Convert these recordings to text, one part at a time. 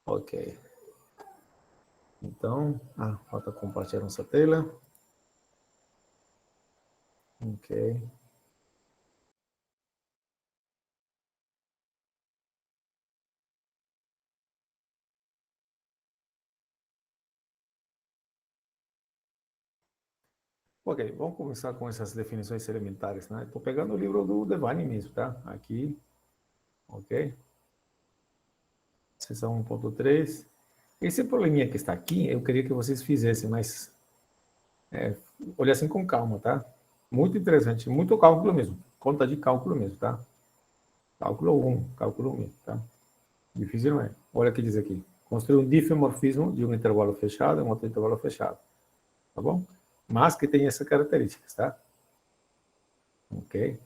Ok. Então, falta compartilhar nossa tela. Ok. Ok, vamos começar com essas definições elementares, né? Estou pegando o livro do Devine mesmo, tá? Aqui, ok? Seção 1.3. Esse probleminha que está aqui, eu queria que vocês fizessem, mas olhassem com calma, tá? Muito interessante, muito cálculo mesmo. Conta de cálculo mesmo, tá? Cálculo 1, cálculo 1, tá? Difícil não é. Olha o que diz aqui. Construir um difeomorfismo de um intervalo fechado e um outro intervalo fechado. Tá bom? Mas que tem essas características, tá? Ok?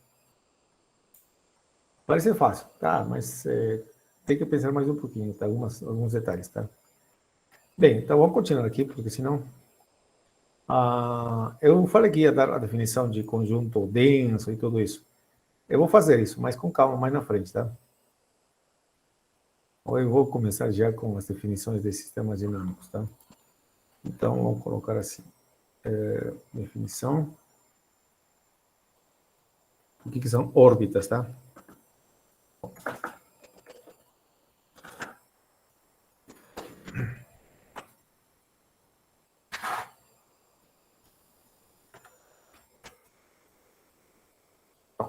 Parece fácil, tá? Mas tem que pensar mais um pouquinho, tá? Alguns detalhes, tá? Bem, então vamos continuar aqui, porque senão... eu falei que ia dar a definição de conjunto denso e tudo isso. Eu vou fazer isso, mas com calma, mais na frente, tá? Ou eu vou começar já com as definições de sistemas dinâmicos, tá? Então, vamos colocar assim. Definição. O que são órbitas, tá?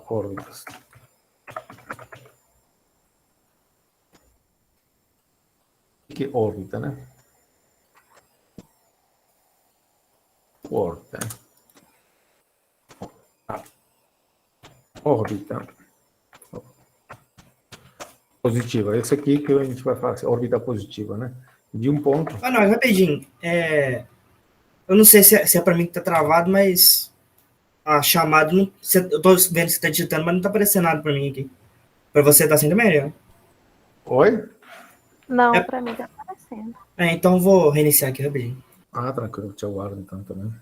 Órbitas. O que é órbita, né? Órbita. Órbita positiva. Esse aqui que a gente vai falar, assim, órbita positiva, né? De um ponto. Não, rapidinho. Eu não sei se é para mim que tá travado, mas a chamada, não, eu tô vendo que você tá digitando, mas não tá aparecendo nada para mim aqui. Para você tá sendo melhor. Oi? Não, para mim tá aparecendo. Então vou reiniciar aqui rapidinho. Tranquilo, te aguardo então também.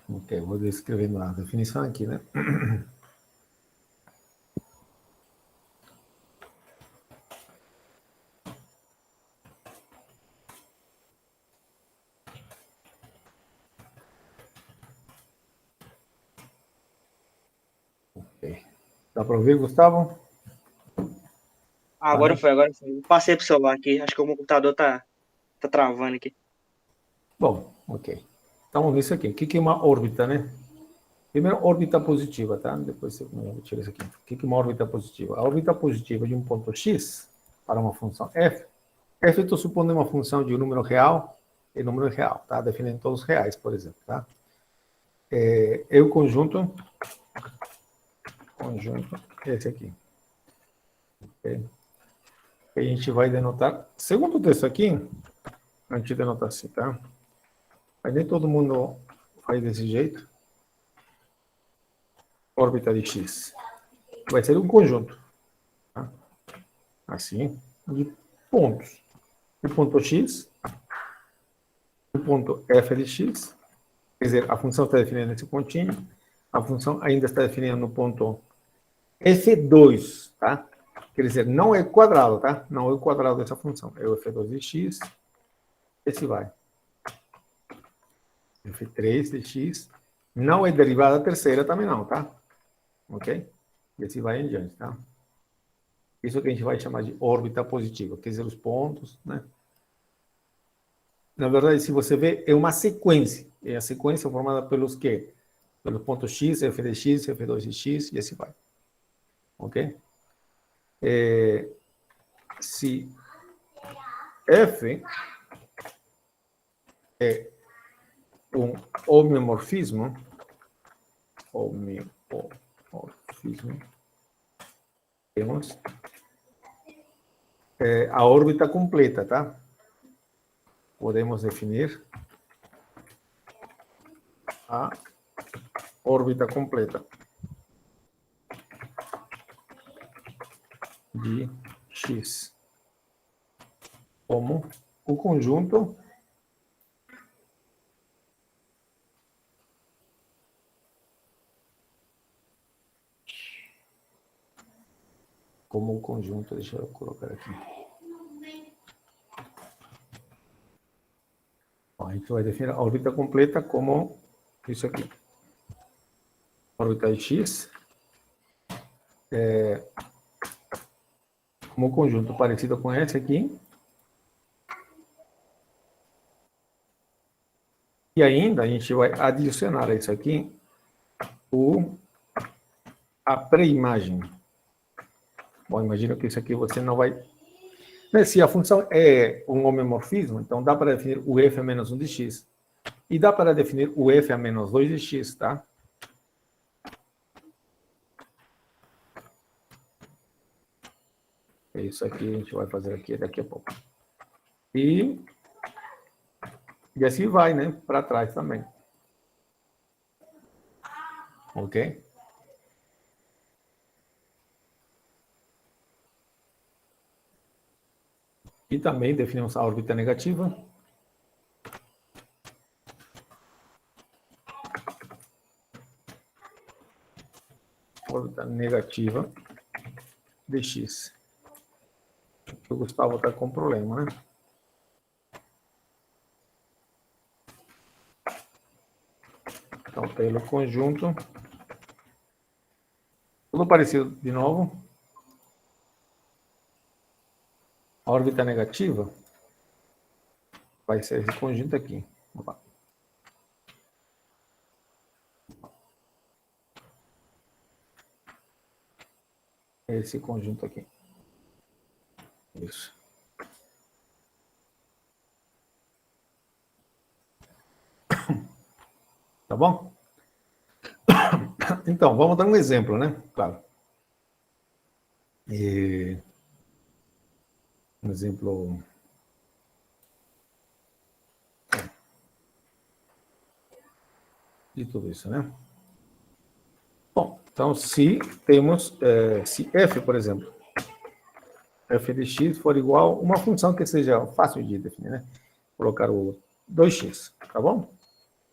Ok, vou descrevendo a definição aqui, né? Ok. Dá para ouvir, Gustavo? Agora foi. Passei pro celular aqui. Acho que o meu computador tá travando aqui. Bom, ok. Então, vamos ver isso aqui. O que é uma órbita, né? Primeiro, órbita positiva, tá? Depois eu tiro isso aqui. O que é uma órbita positiva? A órbita positiva de um ponto x para uma função f. F eu estou supondo uma função de um número real e número real, tá? Definindo todos os reais, por exemplo, tá? O conjunto, esse aqui. Okay? A gente vai denotar, segundo o texto aqui, a gente denota assim, tá? Mas nem todo mundo faz desse jeito. Órbita de x. Vai ser um conjunto, tá? Assim, de pontos. O ponto x, o ponto f de x, quer dizer, a função está definindo esse pontinho, a função ainda está definindo no ponto f2, tá? Quer dizer, não é quadrado, tá? Não é o quadrado dessa função, é o f2 de x, esse vai. f3 de x, não é derivada terceira também não, tá? Ok? E assim vai em diante, tá? Isso que a gente vai chamar de órbita positiva, quer dizer, os pontos, né? Na verdade, se você vê, é uma sequência. É a sequência formada pelos quê? Pelos pontos x, f de x, f2 de x, e assim vai. Ok? Se f é um homeomorfismo, temos a órbita completa, tá? Podemos definir a órbita completa. de x como o conjunto deixa eu colocar aqui. Ó, a gente vai definir a órbita completa como isso aqui. Órbita de x como conjunto parecido com esse aqui. E ainda a gente vai adicionar a isso aqui a pré-imagem. Bom, imagina que isso aqui você não vai... Né, se a função é um homeomorfismo, então dá para definir o f a menos 1 de x. E dá para definir o f a menos 2 de x, tá? Isso aqui a gente vai fazer aqui daqui a pouco. E assim vai, né? Para trás também. Ok? E também definimos a órbita negativa. Órbita negativa de x. O Gustavo está com problema, né? Então, pelo conjunto, tudo parecido de novo. A órbita negativa vai ser esse conjunto aqui. Opa. Esse conjunto aqui. Isso. Tá bom? Então, vamos dar um exemplo, né? Claro. Um exemplo... de tudo isso, né? Bom, então, se temos... se f, por exemplo, f de x for igual a uma função que seja fácil de definir, né? Colocar o 2x, tá bom?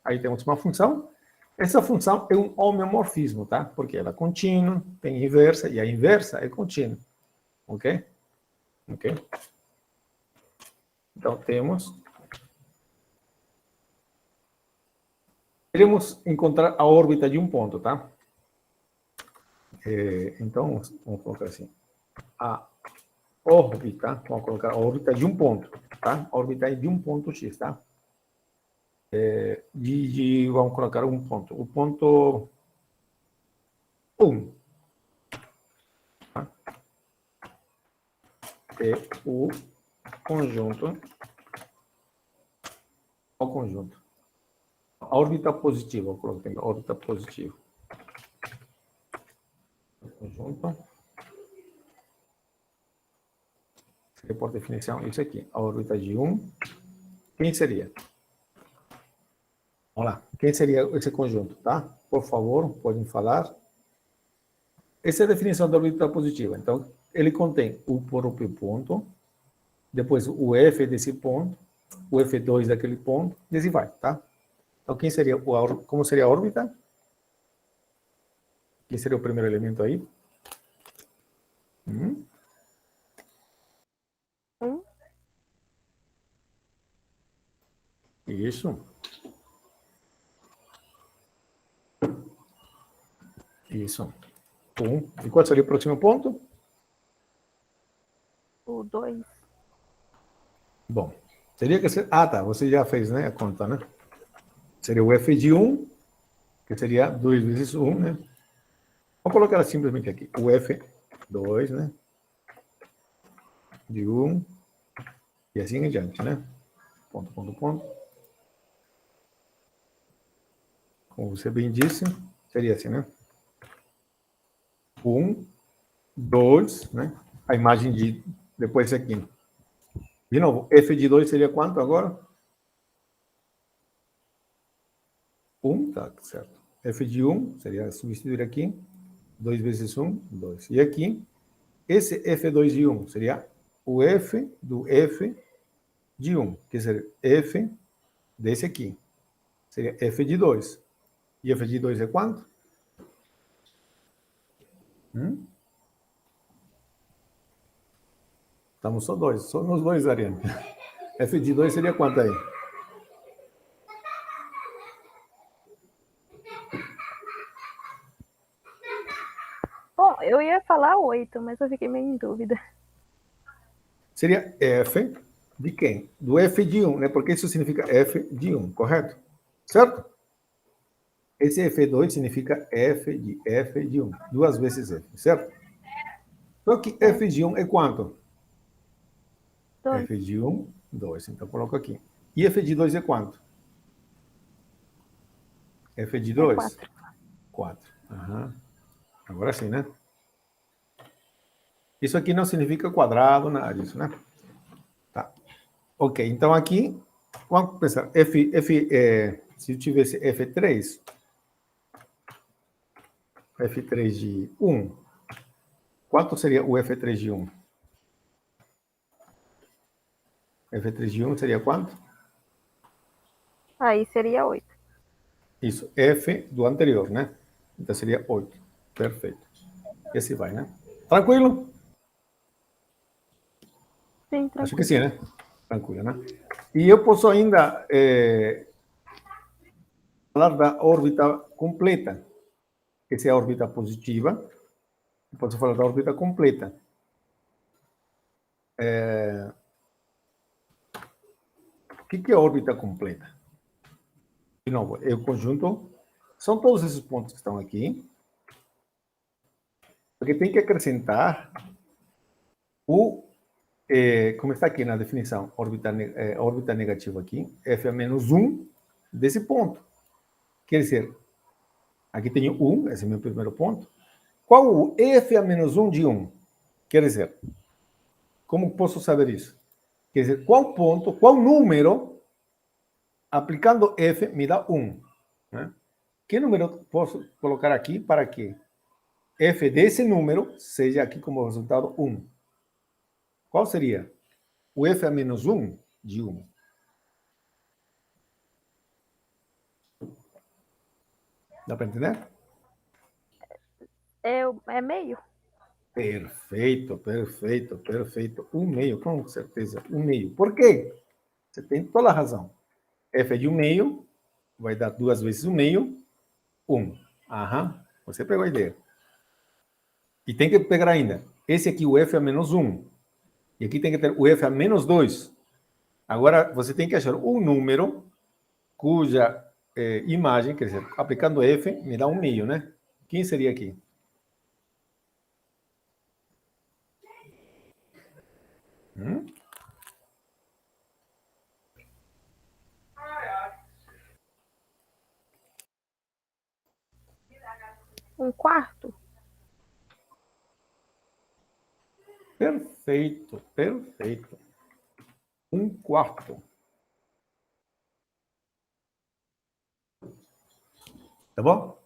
Aí temos uma função. Essa função é um homeomorfismo, tá? Porque ela é contínua, tem inversa, e a inversa é contínua. Ok? Ok? Então, queremos encontrar a órbita de um ponto, tá? Então, vamos colocar assim. A órbita, vamos colocar a órbita de um ponto, tá? A órbita de um ponto x, tá? Vamos colocar um ponto. O ponto 1. Tá? É o conjunto. Ao conjunto. A órbita positiva, eu coloquei a órbita positiva. Conjunto. Seria, por definição, isso aqui. A órbita de 1. Quem seria? Vamos lá. Quem seria esse conjunto, tá? Por favor, podem falar. Essa é a definição da órbita positiva. Então, ele contém o próprio ponto, depois o F desse ponto, o F2 daquele ponto, e assim vai, tá? Então, como seria a órbita? Quem seria o primeiro elemento aí? Isso. Isso. 1. E qual seria o próximo ponto? O 2. Bom, teria que ser... Ah, tá. Você já fez, né, a conta, né? Seria o F de 1, que seria 2 vezes 1, né? Vamos colocar ela simplesmente aqui. O F2, né? De 1. E assim em diante, né? Ponto, ponto, ponto. Como você bem disse, seria assim, né? 1, 2, né? A imagem de... Depois esse aqui. De novo, F de 2 seria quanto agora? 1, tá certo. F de 1 seria substituir aqui. 2 vezes 1, 2. E aqui, esse F2 de 1 seria o F do F de 1, que seria F desse aqui. Seria F de 2. E F de 2 é quanto? Estamos só dois. Só nos dois, Ariane. F de 2 seria quanto aí? Bom, eu ia falar 8, mas eu fiquei meio em dúvida. Seria F de quem? Do F de 1, né? Porque isso significa F de 1, correto? Certo? Esse F2 significa F de 1. Duas vezes F, certo? Só que F de 1 é quanto? 2. F de 1, 2. Então, coloco aqui. E F de 2 é quanto? F de 2? 4. 4. Aham. Agora sim, né? Isso aqui não significa quadrado, nada disso, né? Tá. Ok, então aqui, vamos pensar, se eu tivesse F3 de 1, quanto seria o F3 de 1? F3 de 1 seria quanto? Aí seria 8. Isso, F do anterior, né? Então seria 8. Perfeito. E assim vai, né? Tranquilo? Sim, tranquilo. Acho que sim, né? Tranquilo, né? E eu posso ainda falar da órbita completa. Essa é a órbita positiva. Eu posso falar da órbita completa. O que é órbita completa? De novo, é o conjunto. São todos esses pontos que estão aqui. Porque tem que acrescentar como está aqui na definição, órbita negativa aqui, F a menos 1 desse ponto. Quer dizer, aqui tenho 1, esse é o meu primeiro ponto. Qual o F a menos 1 de 1? Quer dizer, como posso saber isso? Quer dizer, qual ponto, qual número, aplicando F, me dá 1? Né? Que número posso colocar aqui para que F desse número seja aqui como resultado 1? Qual seria? O F a menos 1 de 1. Dá para entender? É meio? Perfeito, perfeito, perfeito. 1/2, com certeza. 1/2. Por quê? Você tem toda a razão. F de 1/2 vai dar 2 vezes 1/2, 1. Aham, você pegou a ideia. E tem que pegar ainda. Esse aqui, o F a menos 1. E aqui tem que ter o F a menos 2. Agora, você tem que achar um número cuja imagem, quer dizer, aplicando F, me dá 1/2, né? Quem seria aqui? Hum? Um quarto? Perfeito, perfeito. 1/4. Tá bom?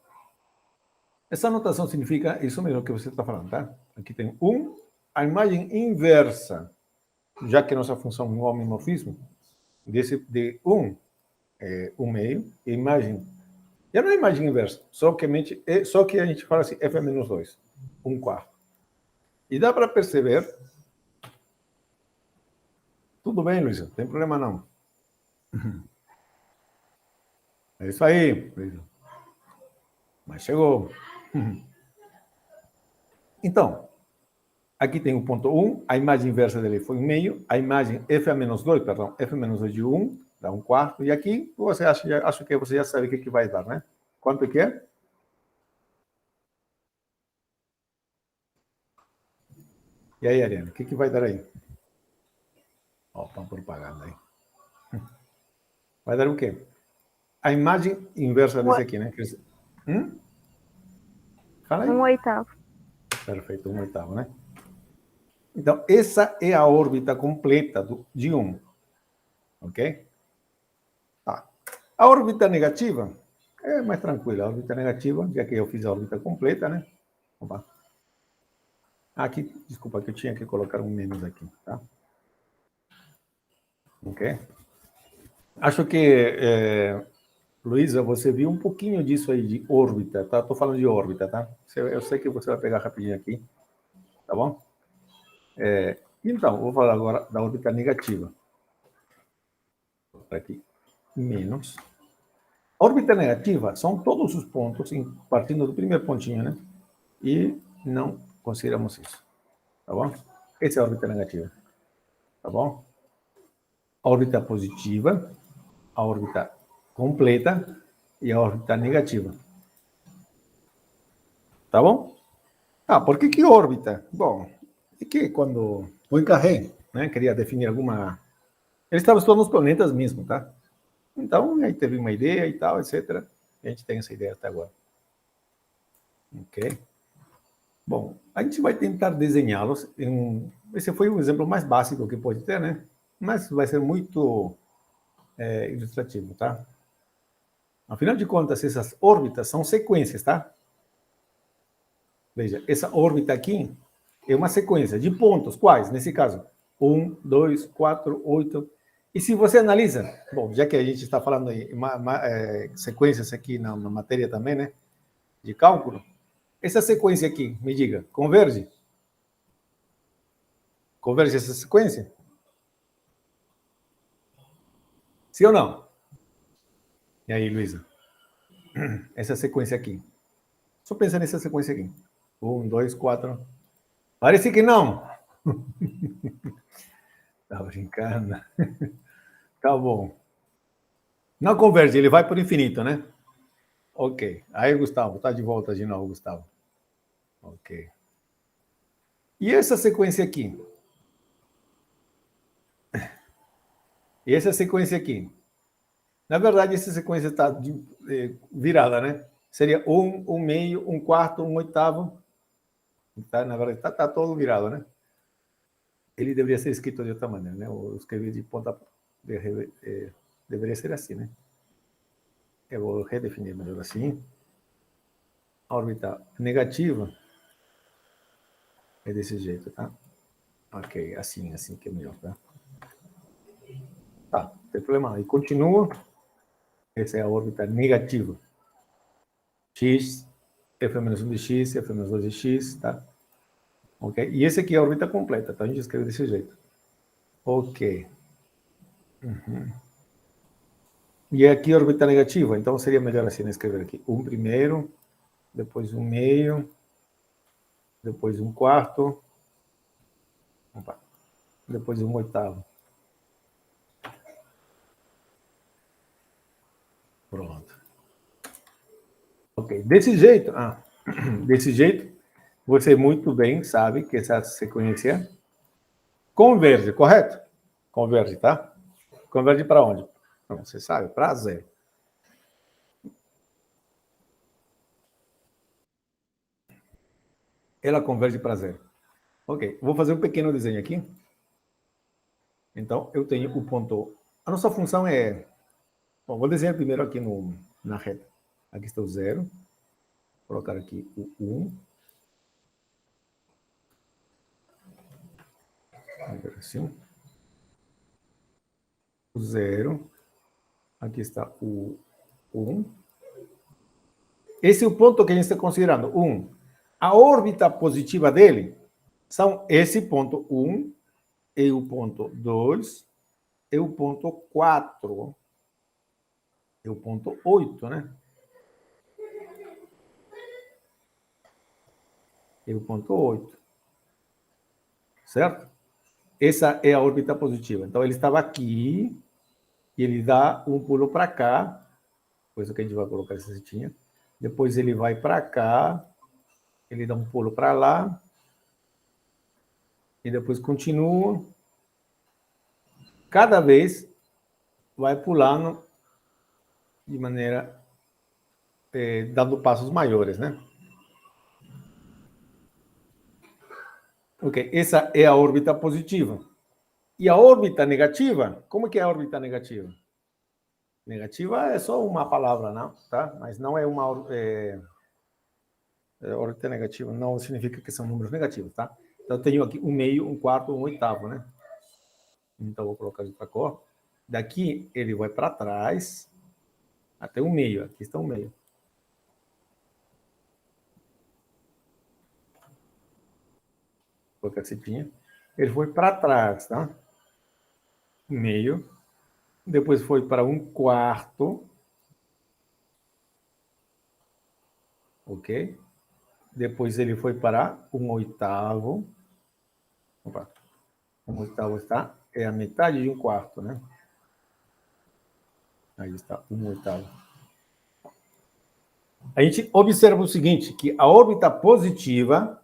Essa notação significa isso mesmo que você está falando, tá? Aqui tem 1, a imagem inversa, já que nossa função é um homomorfismo, de 1 é 1/2, e imagem, já não é imagem inversa, só que a gente fala assim, F é menos 2, 1/4. E dá para perceber, tudo bem, Luísa, não tem problema não. É isso aí, Luísa. Mas chegou. Então, aqui tem o ponto 1, a imagem inversa dele foi 1/2, a imagem F a menos 2, perdão, F a menos 2 de 1, dá 1/4, e aqui você acho que você já sabe o que vai dar, né? Quanto que é? E aí, Ariane, o que vai dar aí? Ó, uma propaganda aí. Vai dar o quê? A imagem inversa desse aqui, né? Fala aí. 1/8. Perfeito, 1/8, né? Então, essa é a órbita completa de 1. Ok? Tá. A órbita negativa é mais tranquila. A órbita negativa, já que eu fiz a órbita completa, né? Opa. Aqui, desculpa, que eu tinha que colocar um menos aqui, tá? Ok? Acho que, Luísa, você viu um pouquinho disso aí de órbita, tá? Estou falando de órbita, tá? Eu sei que você vai pegar rapidinho aqui, tá bom? Então, vou falar agora da órbita negativa. Aqui, menos. A órbita negativa são todos os pontos, partindo do primeiro pontinho, né? E não consideramos isso, tá bom? Essa é a órbita negativa, tá bom? A órbita positiva, a órbita completa e a órbita negativa. Tá bom? Por que órbita? Bom, é que quando o Poincaré, né, queria definir alguma... Ele estava estudando os planetas mesmo, tá? Então, aí teve uma ideia e tal, etc. E a gente tem essa ideia até agora. Ok? Bom, a gente vai tentar desenhá-los. Esse foi o exemplo mais básico que pode ter, né? Mas vai ser muito ilustrativo, tá? Afinal de contas, essas órbitas são sequências, tá? Veja, essa órbita aqui é uma sequência de pontos. Quais? Nesse caso, 1, 2, 4, 8. E se você analisa, bom, já que a gente está falando em sequências aqui na matéria também, né? De cálculo, essa sequência aqui, me diga, converge? Converge essa sequência? Sim ou não? E aí, Luísa? Essa sequência aqui. Só pensa nessa sequência aqui. 1, 2, 4. Parece que não. Tá brincando. Tá bom. Não converge, ele vai para o infinito, né? Ok. Aí, Gustavo, tá de volta de novo, Gustavo. Ok. E essa sequência aqui? E essa sequência aqui? Na verdade, essa sequência está virada, né? Seria 1, 1 meio, 1 quarto, 1 oitavo. Tá, na verdade, tá todo virado, né? Ele deveria ser escrito de outra maneira, né? Eu escrevi de ponta... deveria ser assim, né? Eu vou redefinir melhor assim. A órbita negativa é desse jeito, tá? Ok, assim que é melhor, tá? Tá, não tem problema. E continua. Essa é a órbita negativa. X, F-1 de X, F-2 de X, tá? Ok? E esse aqui é a órbita completa, tá? A gente escreve desse jeito. Ok. E aqui a órbita negativa, então seria melhor assim, né? Escrever aqui. 1 primeiro, depois 1 meio, depois 1 quarto, opa, depois 1 oitavo. Pronto. Ok, desse jeito, desse jeito, você muito bem sabe que essa sequência converge, correto? Converge, tá? Converge para onde? Você sabe, para zero. Ela converge para zero. Ok, vou fazer um pequeno desenho aqui. Então, eu tenho o ponto... A nossa função é... Bom, vou desenhar primeiro aqui na reta. Aqui está o zero. Vou colocar aqui o 1. Assim. O 0. Aqui está o 1. Esse é o ponto que a gente está considerando. 1. A órbita positiva dele são esse ponto 1 e o ponto 2 e o ponto 4 e o ponto 8, né? E o ponto 8. Certo? Essa é a órbita positiva. Então, ele estava aqui e ele dá um pulo para cá, coisa que a gente vai colocar essa setinha. Depois ele vai para cá, ele dá um pulo para lá, e depois continua. Cada vez vai pulando de maneira... dando passos maiores, né? Ok, essa é a órbita positiva. E a órbita negativa, como que é a órbita negativa? Negativa é só uma palavra, não, tá? Mas não é uma... órbita negativa não significa que são números negativos, tá? Então, eu tenho aqui um meio, um quarto, um oitavo, né? Então, vou colocar de outra cor. Daqui, ele vai para trás, até o meio. Aqui está o meio. Vou colocar a setinha. Ele foi para trás, tá? Meio. Depois foi para um quarto. Ok? Depois ele foi para um oitavo. Opa. Um oitavo está, é a metade de um quarto, né? Aí está, um oitavo. A gente observa o seguinte, que a órbita positiva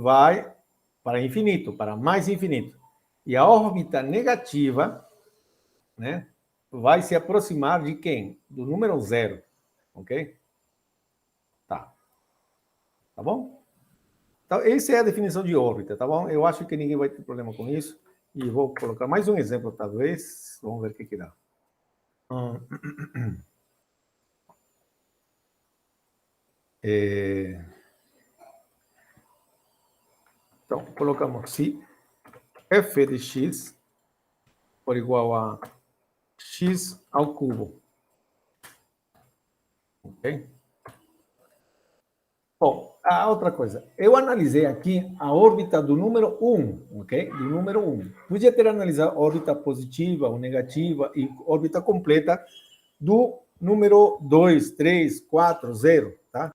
vai para infinito, para mais infinito. E a órbita negativa, né, vai se aproximar de quem? Do número zero, ok? Tá. Tá bom? Então, essa é a definição de órbita, tá bom? Eu acho que ninguém vai ter problema com isso. E vou colocar mais um exemplo, talvez. Vamos ver o que dá. Então, colocamos se f de x for igual a x ao cubo. Ok? Bom, a outra coisa. Eu analisei aqui a órbita do número 1, ok? Do número 1. Podia ter analisado a órbita positiva ou negativa e órbita completa do número 2, 3, 4, 0, tá?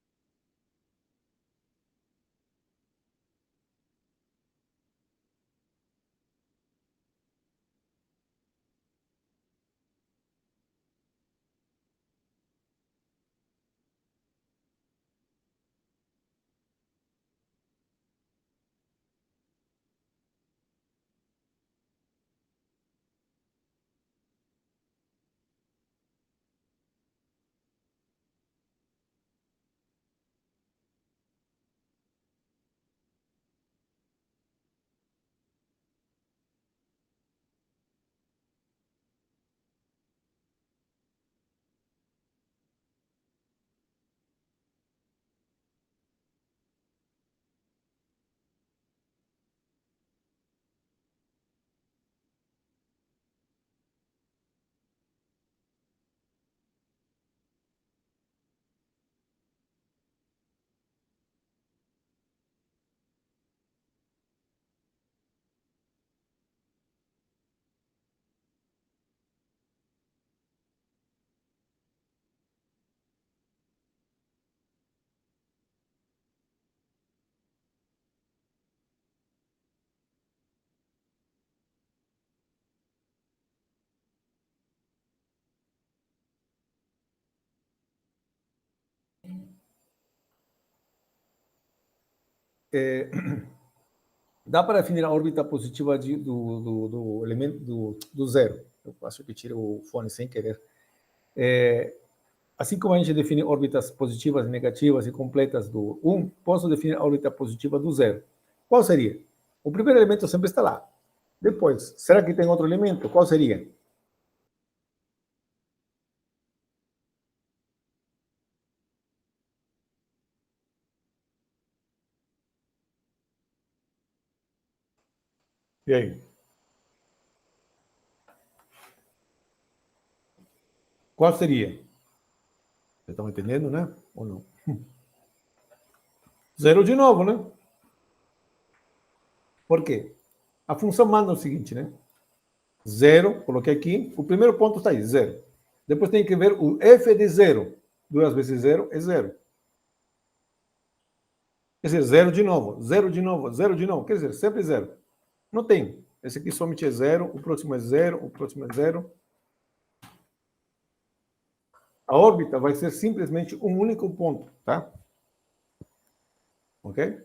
Dá para definir a órbita positiva do elemento do zero. Eu acho que tiro o fone sem querer. Assim como a gente define órbitas positivas, negativas e completas do 1, posso definir a órbita positiva do zero. Qual seria? O primeiro elemento sempre está lá. Depois, será que tem outro elemento? Qual seria? E aí? Qual seria? Vocês estão entendendo, né? Ou não? Zero de novo, né? Por quê? A função manda o seguinte, né? Zero, coloquei aqui, o primeiro ponto está aí, zero. Depois tem que ver o f de zero. 2 vezes zero é zero. Quer dizer, zero de novo, zero de novo, zero de novo. Quer dizer, sempre zero. Não tem. Esse aqui somente é zero, o próximo é zero, o próximo é zero. A órbita vai ser simplesmente um único ponto, tá? Ok?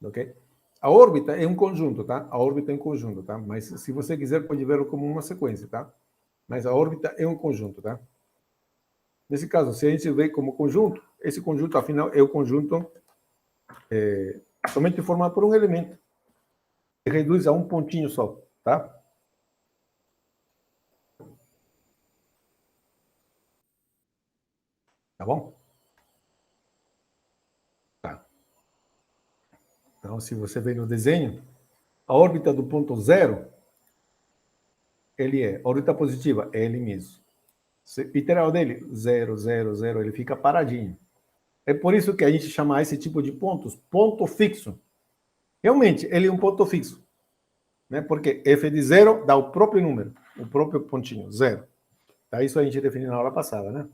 Ok? A órbita é um conjunto, tá? A órbita é um conjunto, tá? Mas se você quiser, pode ver como uma sequência, tá? Mas a órbita é um conjunto, tá? Nesse caso, se a gente vê como conjunto, esse conjunto, afinal, é o conjunto somente formado por um elemento. Se reduz a um pontinho só, tá? Tá bom? Então, se você vê no desenho, a órbita do ponto zero, ele é órbita positiva, é ele mesmo. Literal dele, 0, 0, 0, ele fica paradinho. É por isso que a gente chama esse tipo de pontos ponto fixo. Realmente, ele é um ponto fixo. Né? Porque f de zero dá o próprio número, o próprio pontinho, zero. Tá? Isso a gente definiu na aula passada, né?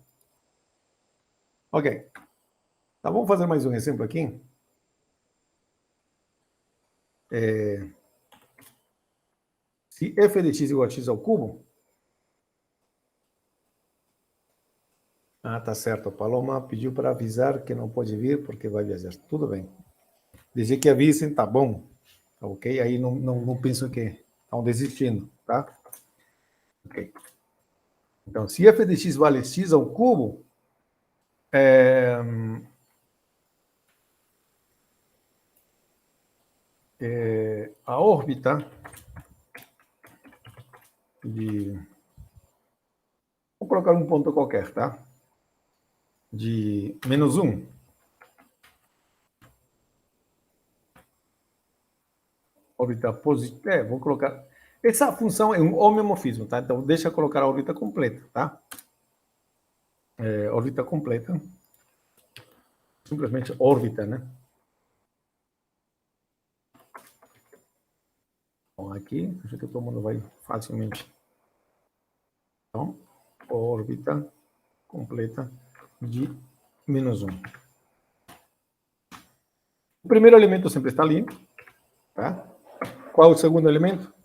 Ok. Tá, vamos fazer mais um exemplo aqui. Se f de x igual a x ao cubo... Ah, tá certo. A Paloma pediu para avisar que não pode vir porque vai viajar. Tudo bem. Dizer que avisem, tá bom. Tá ok? Aí não penso que estão desistindo, tá? Ok. Então, se f de x vale x ao cubo, a órbita de... Vou colocar um ponto qualquer, tá? De menos 1. Órbita positiva. Vou colocar... Essa função é um homeomorfismo, tá? Então, deixa eu colocar a órbita completa, tá? Órbita completa. Simplesmente órbita, né? Bom, aqui, acho que todo mundo vai facilmente. Então, órbita completa de menos 1. O primeiro elemento sempre está ali, tá? Qual é o segundo elemento?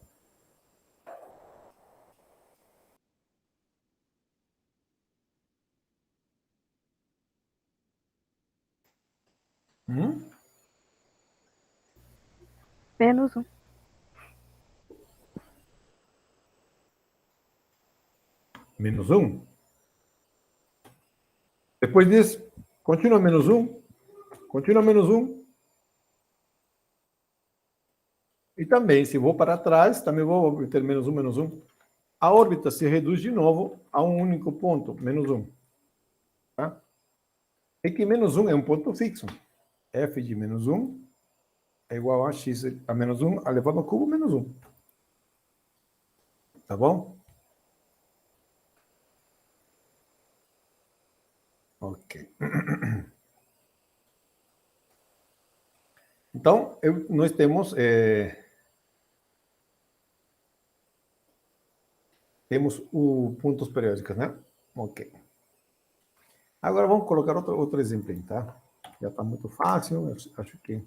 Menos um. Menos 1. Depois disso, continua menos 1. Continua menos 1. E também, se vou para trás, também vou ter menos 1, menos 1. A órbita se reduz de novo a um único ponto, menos 1. Tá? E que menos 1 é um ponto fixo. F de menos 1 é igual a x a menos 1 elevado ao cubo menos 1. Tá bom? Ok. Então, nós temos o pontos periódicos, né? Ok. Agora vamos colocar outro exemplo aí, tá? Já está muito fácil, eu acho que...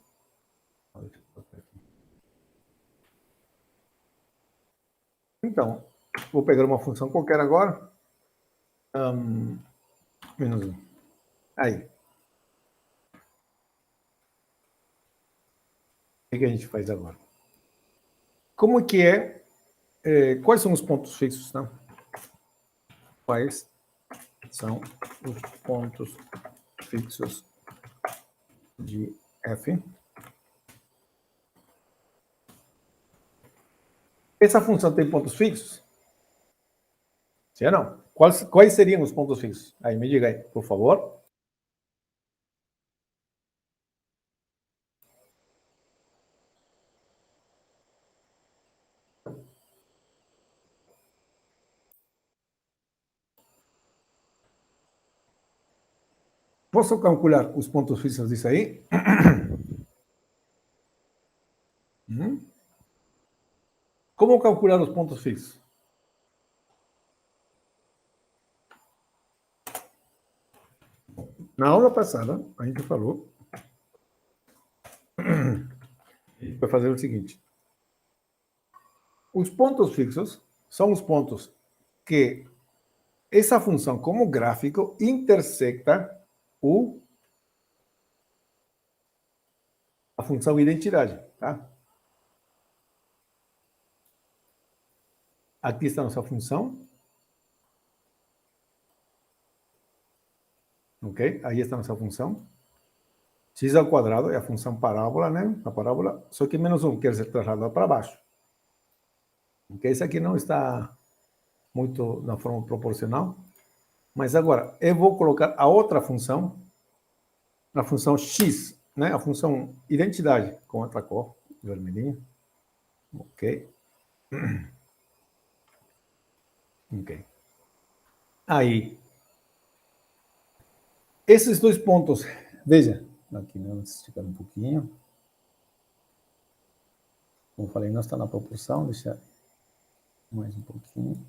Então, vou pegar uma função qualquer agora. Menos 1. Aí. O que a gente faz agora? Como que quais são os pontos fixos, né? Quais são os pontos fixos de f? Essa função tem pontos fixos? Sim ou não? Quais seriam os pontos fixos? Aí, me diga aí, por favor. Posso calcular os pontos fixos disso aí? Como calcular os pontos fixos? Na aula passada, a gente falou, vai fazer o seguinte. Os pontos fixos são os pontos que essa função, como gráfico, intersecta a função identidade, tá? Aqui está a nossa função. Ok? Aí está a nossa função. X ao quadrado é a função parábola, né? A parábola, só que menos 1 quer ser trasladado para baixo. Ok? Isso aqui não está muito na forma proporcional. Mas agora, eu vou colocar a outra função, a função x né, a função identidade com outra cor, vermelhinho. Ok. Ok. Aí, esses dois pontos, veja, aqui vamos esticar um pouquinho. Como eu falei, não está na proporção, deixa mais um pouquinho.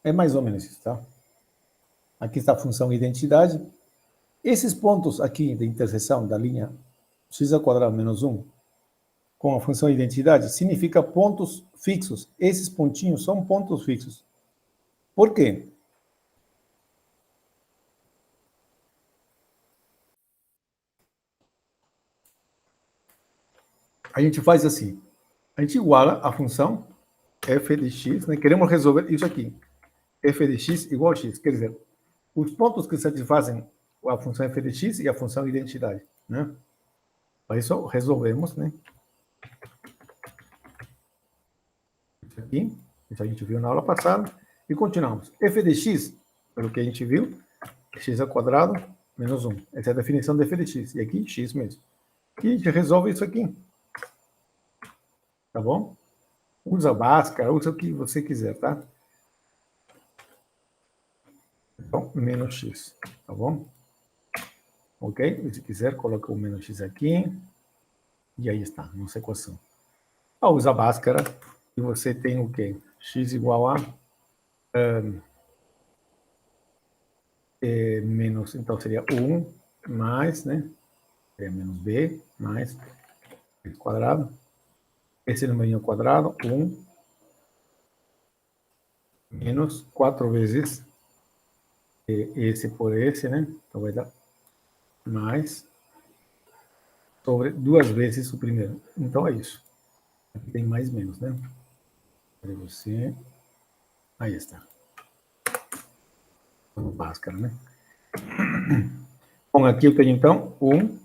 É mais ou menos isso, tá? Aqui está a função identidade. Esses pontos aqui de interseção da linha x² menos 1 com a função identidade significa pontos fixos. Esses pontinhos são pontos fixos. Por quê? A gente faz assim. A gente iguala a função f de x, né? Queremos resolver isso aqui. F de x igual a x. Quer dizer, os pontos que satisfazem a função f de x e a função identidade, né? Para isso, resolvemos, né? Isso aqui, isso a gente viu na aula passada. E continuamos. F de x, pelo que a gente viu, x² menos 1. Essa é a definição de f de x. E aqui, x mesmo. E a gente resolve isso aqui. Tá bom? Usa Bhaskara, usa o que você quiser, tá? Então, menos x, tá bom? Ok? E se quiser, coloca o menos x aqui. E aí está, nossa equação. Usa Bhaskara e você tem o quê? X igual a menos, então seria 1 mais, né? Seria menos b mais x quadrado. Esse número quadrado, 1 menos 4 vezes esse por esse, né? Então vai dar mais sobre 2 vezes o primeiro. Então é isso. Aqui tem mais menos, né? Para você. Aí está. Vamos Bhaskara, né? Bom, aqui eu tenho então 1.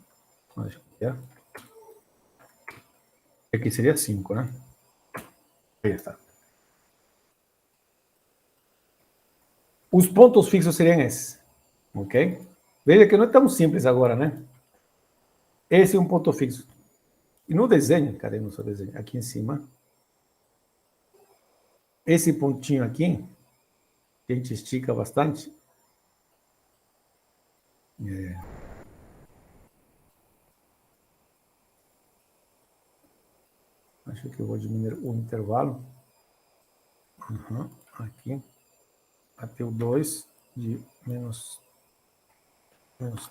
Acho que é. Aqui seria 5, né? Aí está. Os pontos fixos seriam esses. Ok? Veja que não é tão simples agora, né? Esse é um ponto fixo. E no desenho, cadê o seu desenho? Aqui em cima. Esse pontinho aqui, que a gente estica bastante. Acho que eu vou diminuir o intervalo. Aqui. Até o 2 de menos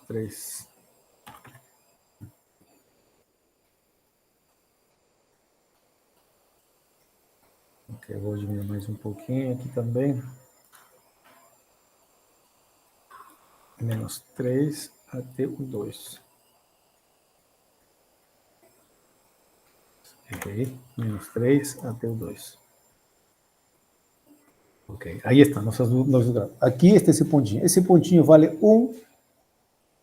3. Ok, eu vou diminuir mais um pouquinho aqui também. Menos 3 até o 2. Ok, menos 3 até o 2. Ok, aí está, nossos graus. Aqui está esse pontinho. Esse pontinho vale 1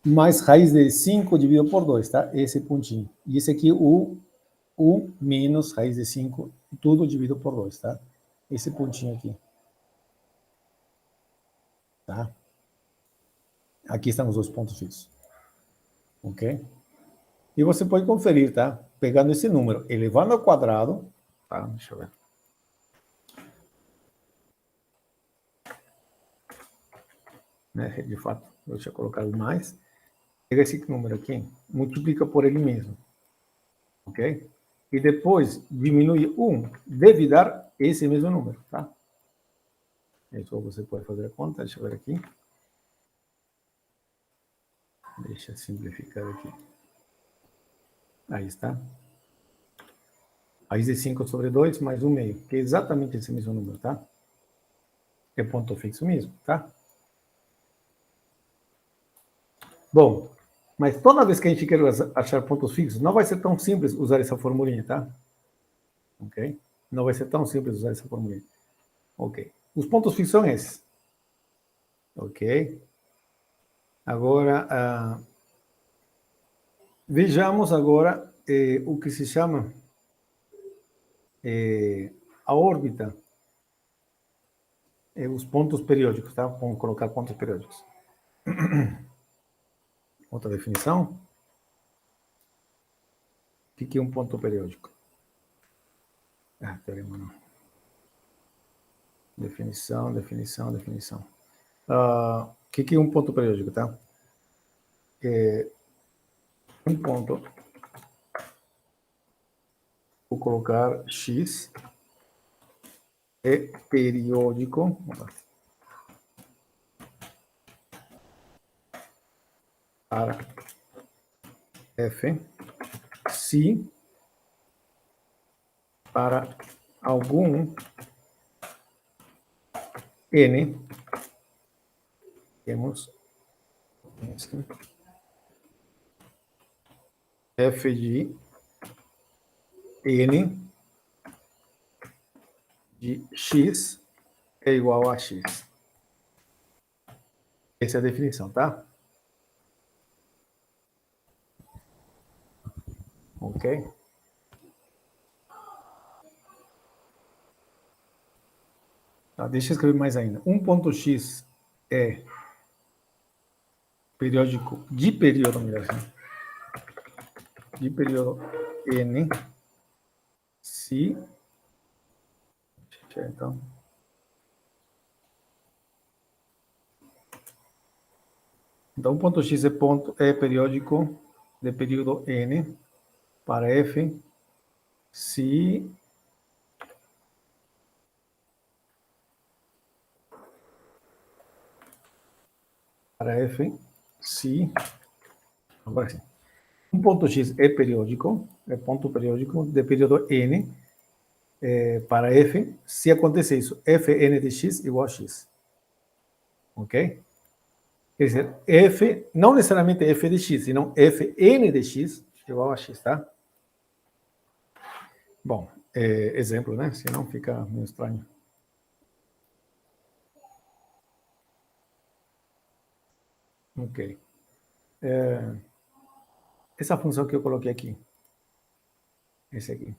mais raiz de 5 dividido por 2, tá? Esse pontinho. E esse aqui, o 1 menos raiz de 5, tudo dividido por 2, tá? Esse pontinho aqui. Tá? Aqui estão os dois pontos fixos. Ok? E você pode conferir, tá? Pegando esse número, elevando ao quadrado, tá? Deixa eu ver. Né? De fato, eu tinha colocado mais. Pega esse número aqui, multiplica por ele mesmo. Ok? E depois diminui 1, deve dar esse mesmo número, tá? Então você pode fazer a conta, deixa eu ver aqui. Deixa eu simplificar aqui. Aí está. Raiz de 5 sobre 2 mais 1 meio, que é exatamente esse mesmo número, tá? É ponto fixo mesmo, tá? Bom, mas toda vez que a gente quer achar pontos fixos, não vai ser tão simples usar essa formulinha, tá? Ok? Não vai ser tão simples usar essa formulinha. Ok. Os pontos fixos são esses. Ok? Agora, vejamos agora o que se chama a órbita, os pontos periódicos, tá? Vamos colocar pontos periódicos. Outra definição. que é um ponto periódico? Teorema não. Definição. O que é um ponto periódico, tá? Um ponto, vou colocar X, é periódico, para F, se para algum N, temos F de N de X é igual a X. Essa é a definição, tá? Ok? Tá, deixa eu escrever mais ainda. Um ponto X é periódico de período, melhor assim, de período N, se... Então... Então, ponto X é periódico de período N para F, se para F, se agora sim. Um ponto X é periódico, é ponto periódico de período N para F, se acontecer isso, Fn de X igual a X. Ok? Quer dizer, F, não necessariamente F de X, senão Fn de X igual a X, tá? Bom, exemplo, né? Senão fica meio estranho. Ok. Essa função que eu coloquei aqui. Esse aqui.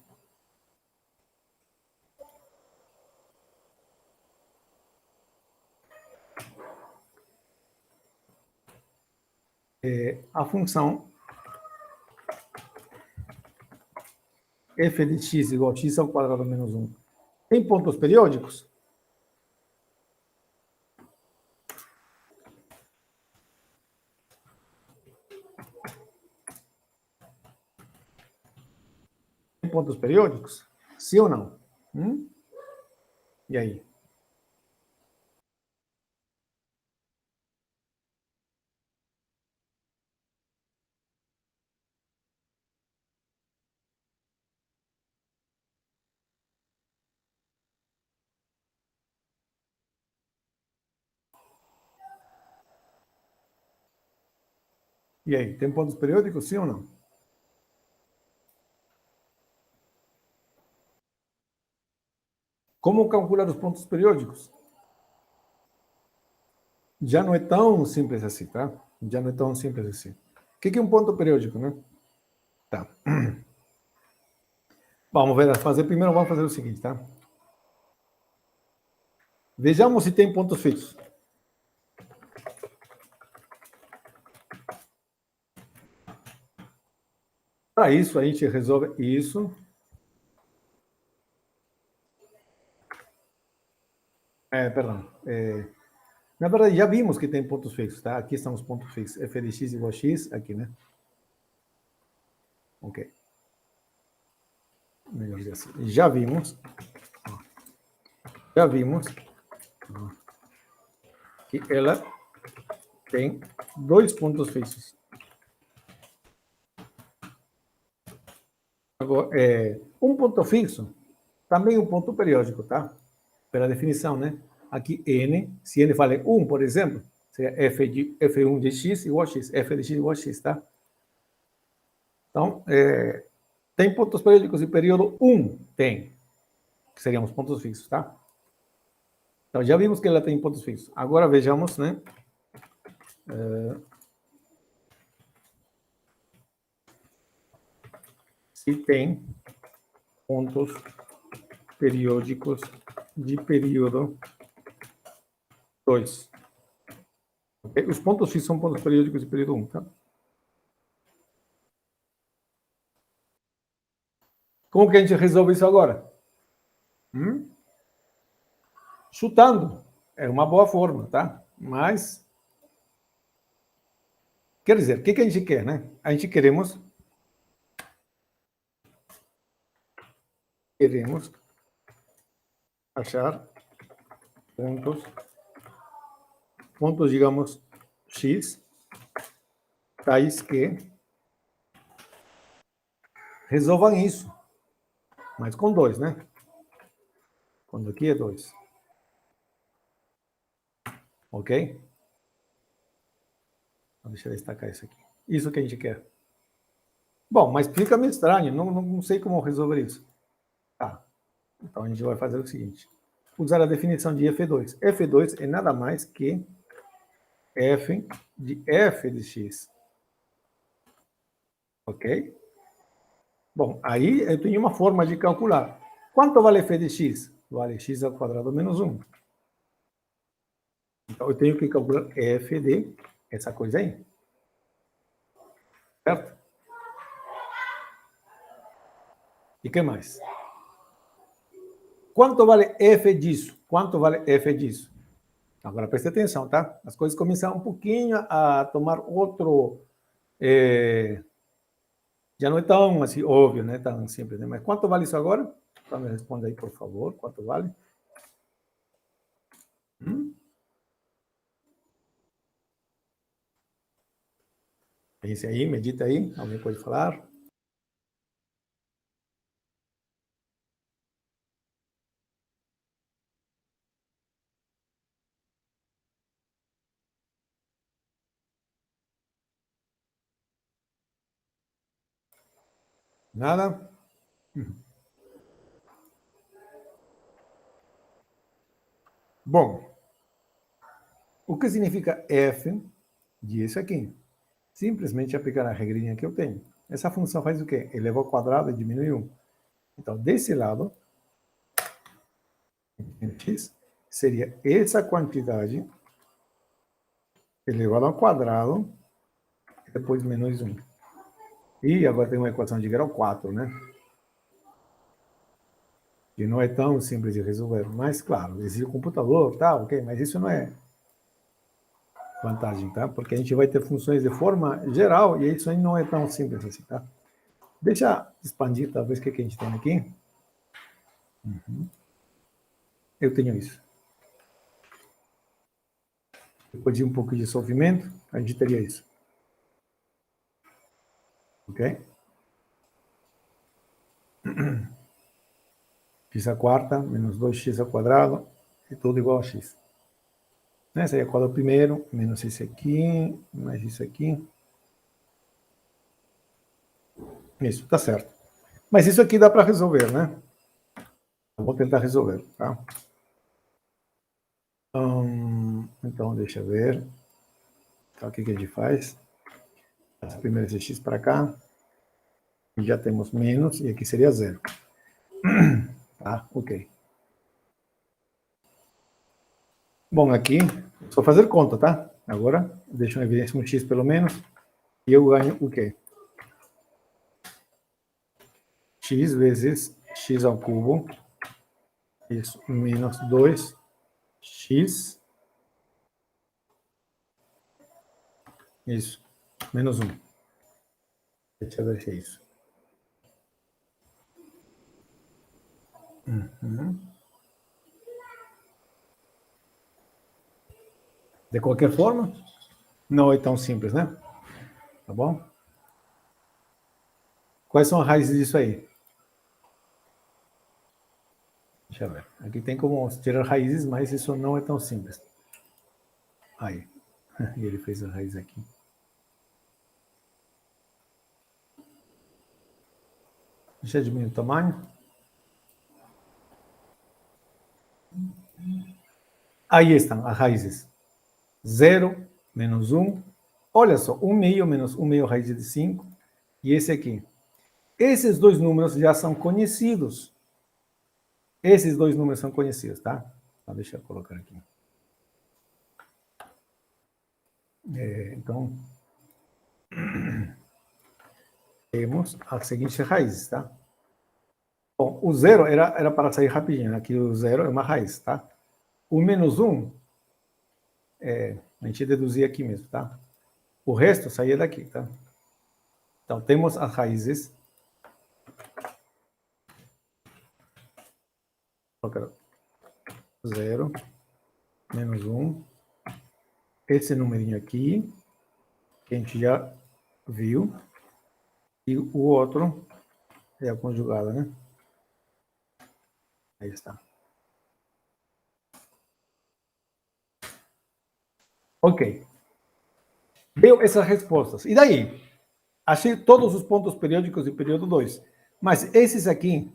A função f de x igual a x ao quadrado menos 1 tem pontos periódicos? Tem pontos periódicos? Sim ou não? E aí? E aí? Tem pontos periódicos? Sim ou não? Como calcular os pontos periódicos? Já não é tão simples assim, tá? Já não é tão simples assim. O que é um ponto periódico, né? Tá. Vamos ver, primeiro vamos fazer o seguinte, tá? Vejamos se tem pontos fixos. Para isso, a gente resolve isso. Perdão. Na verdade, já vimos que tem pontos fixos, tá? Aqui estão os pontos fixos. F de x igual a x, aqui, né? Ok. Melhor dizer assim. Já vimos que ela tem dois pontos fixos. Agora, um ponto fixo, também um ponto periódico, tá? Pela definição, né? Aqui, n, se n vale 1, por exemplo, seria f1 de x igual a x, f de x igual a x, tá? Então, tem pontos periódicos de período 1? Tem, que seriam os pontos fixos, tá? Então, já vimos que ela tem pontos fixos. Agora, vejamos, né? Se tem pontos periódicos de período 2. Okay? Os pontos fixos são pontos periódicos de período 1, tá? Como que a gente resolve isso agora? Chutando. É uma boa forma, tá? Mas, quer dizer, o que a gente quer, né? A gente queremos achar pontos, digamos, x, tais que resolvam isso. Mas com 2, né? Quando aqui é 2. Ok? Deixa eu destacar isso aqui. Isso que a gente quer. Bom, mas fica meio estranho. Não sei como resolver isso. Tá. Então a gente vai fazer o seguinte. Usar a definição de F2. F2 é nada mais que f de x. Ok? Bom, aí eu tenho uma forma de calcular. Quanto vale f de x? Vale x ao quadrado menos 1. Então eu tenho que calcular f de essa coisa aí. Certo? E o que mais? Quanto vale f disso? Quanto vale f disso? Agora preste atenção, tá? As coisas começam um pouquinho a tomar outro... já não é tão assim, óbvio, né? Tão simples, né? Mas quanto vale isso agora? Então me responda aí, por favor. Quanto vale? Pense aí, medita aí. Alguém pode falar? Nada? Bom, o que significa f disso aqui? Simplesmente aplicar a regrinha que eu tenho. Essa função faz o quê? Eleva ao quadrado e diminui 1. Então, desse lado, x seria essa quantidade elevado ao quadrado e depois menos 1. E agora tem uma equação de grau 4, né? Que não é tão simples de resolver. Mas, claro, existe o computador, tá, ok? Mas isso não é vantagem, tá? Porque a gente vai ter funções de forma geral e isso aí não é tão simples assim, tá? Deixa eu expandir, talvez, o que a gente tem aqui. Eu tenho isso. Depois de um pouco de sofrimento, a gente teria isso. Ok? X à quarta menos 2x ao quadrado é tudo igual a x. Né? Seria quadrado primeiro, menos isso aqui, mais isso aqui. Isso, tá certo. Mas isso aqui dá para resolver, né? Eu vou tentar resolver, tá? Então, deixa eu ver. Então, o que a gente faz? Essa primeira esse x para cá. E já temos menos, e aqui seria zero. Tá, ok. Bom, aqui, só fazer conta, tá? Agora, deixo em evidência um x pelo menos, e eu ganho o quê? X vezes x ao cubo, isso, menos 2x, isso, menos 1. Deixa eu ver se é isso. De qualquer forma, não é tão simples, né? Tá bom? Quais são as raízes disso aí? Deixa eu ver. Aqui tem como tirar raízes, mas isso não é tão simples. Aí. E ele fez a raiz aqui. Deixa eu diminuir o tamanho. Aí estão as raízes. 0 menos 1. Olha só, 1 meio menos 1 meio raiz de 5. E esse aqui. Esses dois números já são conhecidos. Esses dois números são conhecidos, tá? Então, deixa eu colocar aqui. Então, temos as seguintes raízes, tá? Bom, o zero era para sair rapidinho, né? Aqui o zero é uma raiz, tá? O menos 1, a gente deduzia aqui mesmo, tá? O resto saía daqui, tá? Então, temos as raízes. 0, menos 1. Esse numerinho aqui, que a gente já viu. E o outro é a conjugada, né? Aí está. Ok. Deu essas respostas. E daí? Achei todos os pontos periódicos de período 2. Mas esses aqui,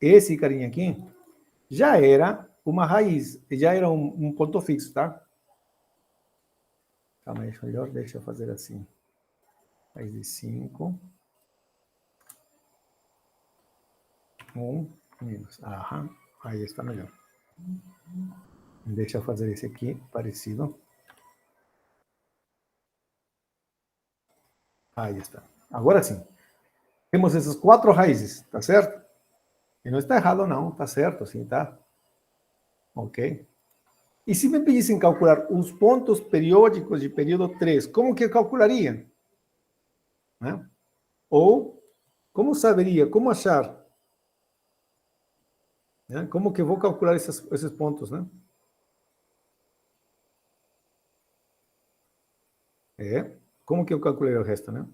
esse carinha aqui, já era uma raiz, já era um ponto fixo, tá? Calma aí, melhor, deixa eu fazer assim. Raiz de 5. 1 menos. Aham, aí está melhor. Deixa eu fazer esse aqui, parecido. Aí está. Agora sim. Temos essas 4 raízes, tá certo? E não está errado, não. Tá certo, assim, tá? Ok? E se me pedissem calcular os pontos periódicos de período 3, como que eu calcularia? Né? Ou, como saberia, como achar? Né? Como que eu vou calcular esses pontos, né? Como que eu calculei o resto, né?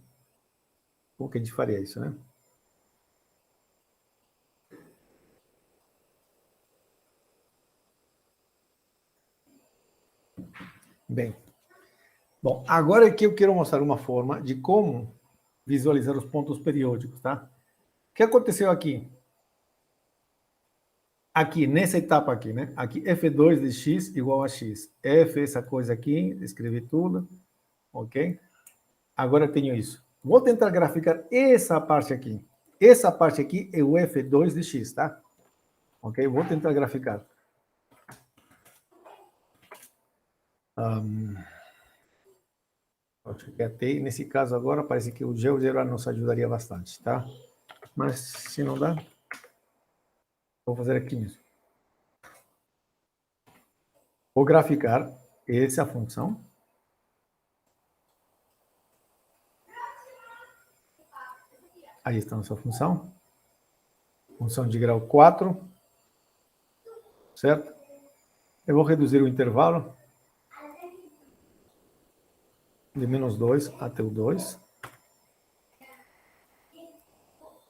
Como que a gente faria isso, né? Bem, bom, agora é que eu quero mostrar uma forma de como visualizar os pontos periódicos, tá? O que aconteceu aqui? Aqui, nessa etapa aqui, né? Aqui, f2 de x igual a x. F, essa coisa aqui, escrevi tudo, ok? Agora eu tenho isso. Vou tentar graficar essa parte aqui. Essa parte aqui é o f2 de x, tá? Ok? Vou tentar graficar. Acho que até nesse caso agora parece que o GeoGebra nos ajudaria bastante, tá? Mas se não dá, vou fazer aqui mesmo. Vou graficar essa função. Aí está a nossa função. Função de grau 4. Certo? Eu vou reduzir o intervalo de menos 2 até o 2.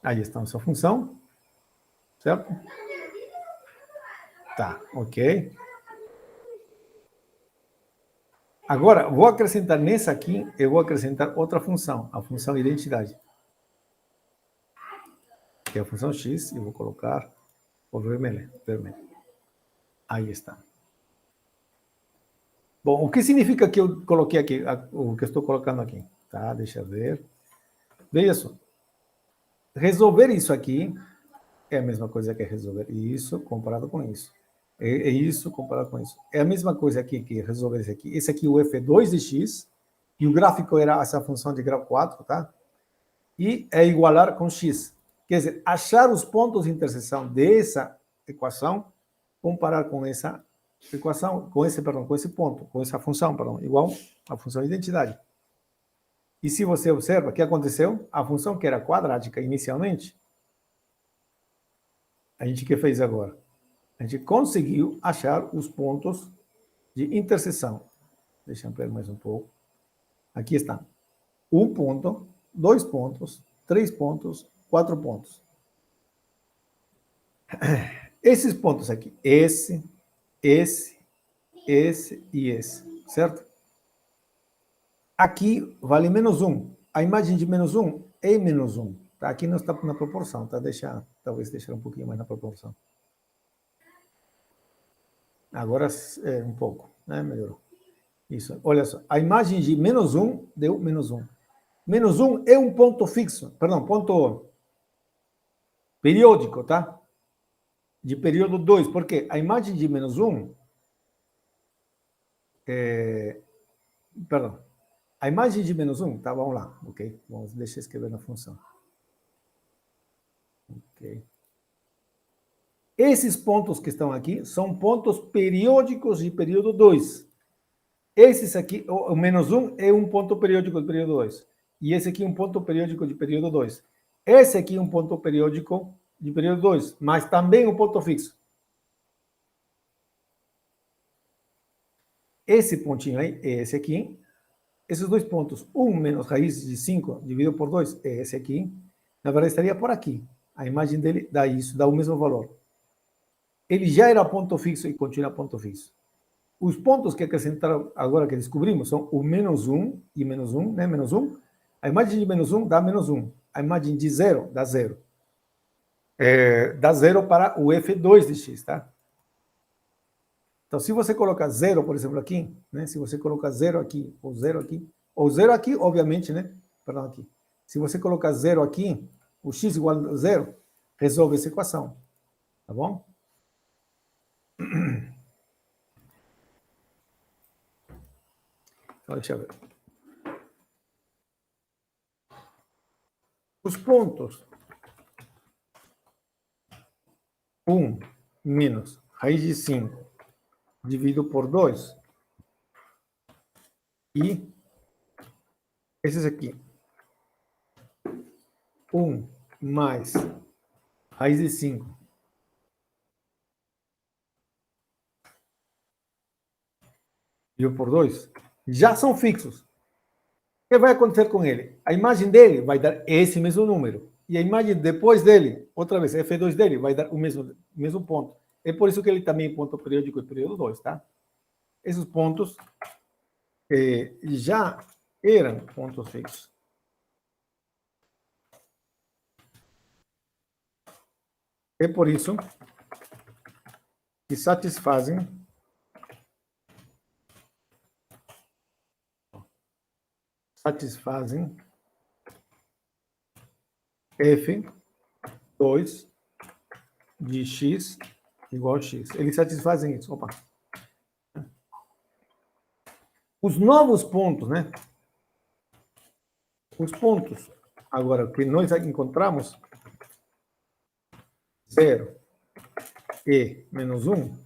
Aí está a nossa função. Certo? Tá, ok. Agora, vou acrescentar nessa aqui, eu vou acrescentar outra função, a função identidade. Que é a função x, eu vou colocar o vermelho. Aí está. Bom, o que significa que eu coloquei aqui, o que eu estou colocando aqui? Tá, deixa eu ver. Veja só. Resolver isso aqui é a mesma coisa que resolver isso comparado com isso. É isso comparado com isso. É a mesma coisa aqui que resolver isso aqui. Esse aqui é o f2 de x, e o gráfico era essa função de grau 4, tá? E é igualar com x. Quer dizer, achar os pontos de interseção dessa equação, comparar com essa equação, com esse ponto, com essa função, igual à função de identidade. E se você observa, o que aconteceu? A função que era quadrática inicialmente, a gente que fez agora? A gente conseguiu achar os pontos de interseção. Deixa eu ver mais um pouco. Aqui está. 1 ponto, 2 pontos, 3 pontos, 4 pontos. Esses pontos aqui, esse e esse, certo? Aqui vale menos 1. A imagem de menos 1 é menos 1. Tá? Aqui não está na proporção, tá? Talvez deixar um pouquinho mais na proporção. Agora é um pouco, né? Melhorou. Isso, olha só. A imagem de menos 1 deu menos 1. Menos 1 é um ponto fixo, perdão, ponto periódico, tá? De período 2, porque a imagem de menos 1 perdão, a imagem de menos 1, tá? Vamos lá, ok? Deixa eu escrever na função. Ok. Esses pontos que estão aqui são pontos periódicos de período 2. Esses aqui, o menos 1 é um ponto periódico de período 2. E esse aqui é um ponto periódico de período 2. Esse aqui é um ponto periódico de período 2, mas também um ponto fixo. Esse pontinho aí é esse aqui. Esses dois pontos, 1 menos raiz de 5 dividido por 2, é esse aqui. Na verdade, estaria por aqui. A imagem dele dá isso, dá o mesmo valor. Ele já era ponto fixo e continua ponto fixo. Os pontos que acrescentaram agora que descobrimos são o menos 1 e menos 1, né? Menos 1. A imagem de menos 1 dá menos 1. A imagem de 0 dá 0. Dá 0 para o F2 de x, tá? Então, se você colocar 0, por exemplo, aqui, né? Se você colocar 0 aqui, ou 0 aqui, obviamente, né? Perdão, aqui. Se você colocar 0 aqui, o x igual a 0, resolve essa equação. Tá bom? Então, deixa eu ver. Os pontos 1 menos raiz de 5 dividido por 2 e esses aqui. 1 mais raiz de 5 dividido por 2 já são fixos. O que vai acontecer com ele? A imagem dele vai dar esse mesmo número. E a imagem depois dele, outra vez, F2 dele, vai dar o mesmo ponto. É por isso que ele também é ponto periódico e período 2, tá? Esses pontos já eram pontos fixos. É por isso que satisfazem F2 de x igual a x. Eles satisfazem isso. Opa. Os novos pontos, né? Os pontos, agora, que nós encontramos, 0 e menos 1,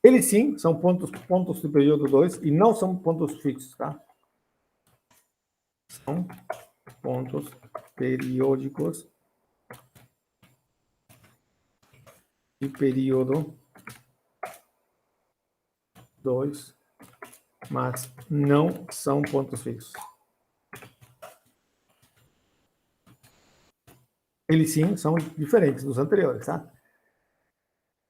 eles sim são pontos do período 2 e não são pontos fixos, tá? São pontos periódicos de período 2, mas não são pontos fixos. Eles sim são diferentes dos anteriores, tá?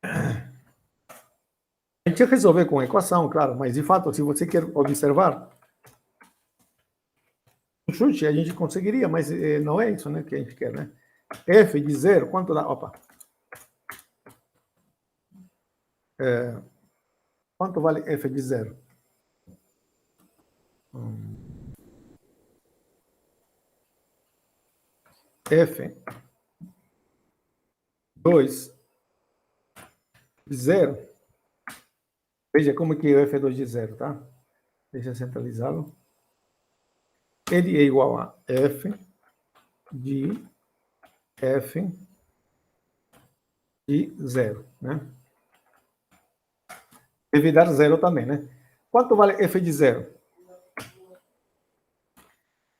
A gente resolver com a equação, claro, mas de fato, se você quer observar, o chute a gente conseguiria, mas não é isso, né, que a gente quer, né? F de 0, quanto dá? Opa. Quanto vale F de 0? F2 de 0. Veja como que é o F2 de 0, tá? Deixa eu centralizá-lo. Ele é igual a F de 0, né? Deve dar 0 também, né? Quanto vale F de 0?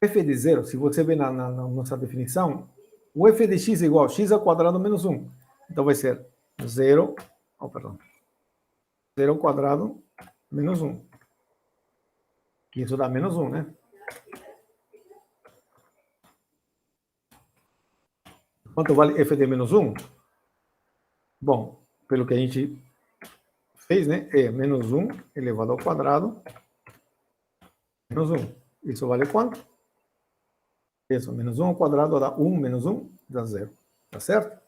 F de 0, se você ver na nossa definição, o F de x é igual a x ao quadrado menos 1. Então vai ser 0 ao quadrado menos 1. Que isso dá menos 1, né? Quanto vale F de menos 1? Bom, pelo que a gente fez, né? É menos 1 elevado ao quadrado menos 1. Isso vale quanto? Isso, menos 1 ao quadrado dá 1 menos 1 dá 0. Tá certo?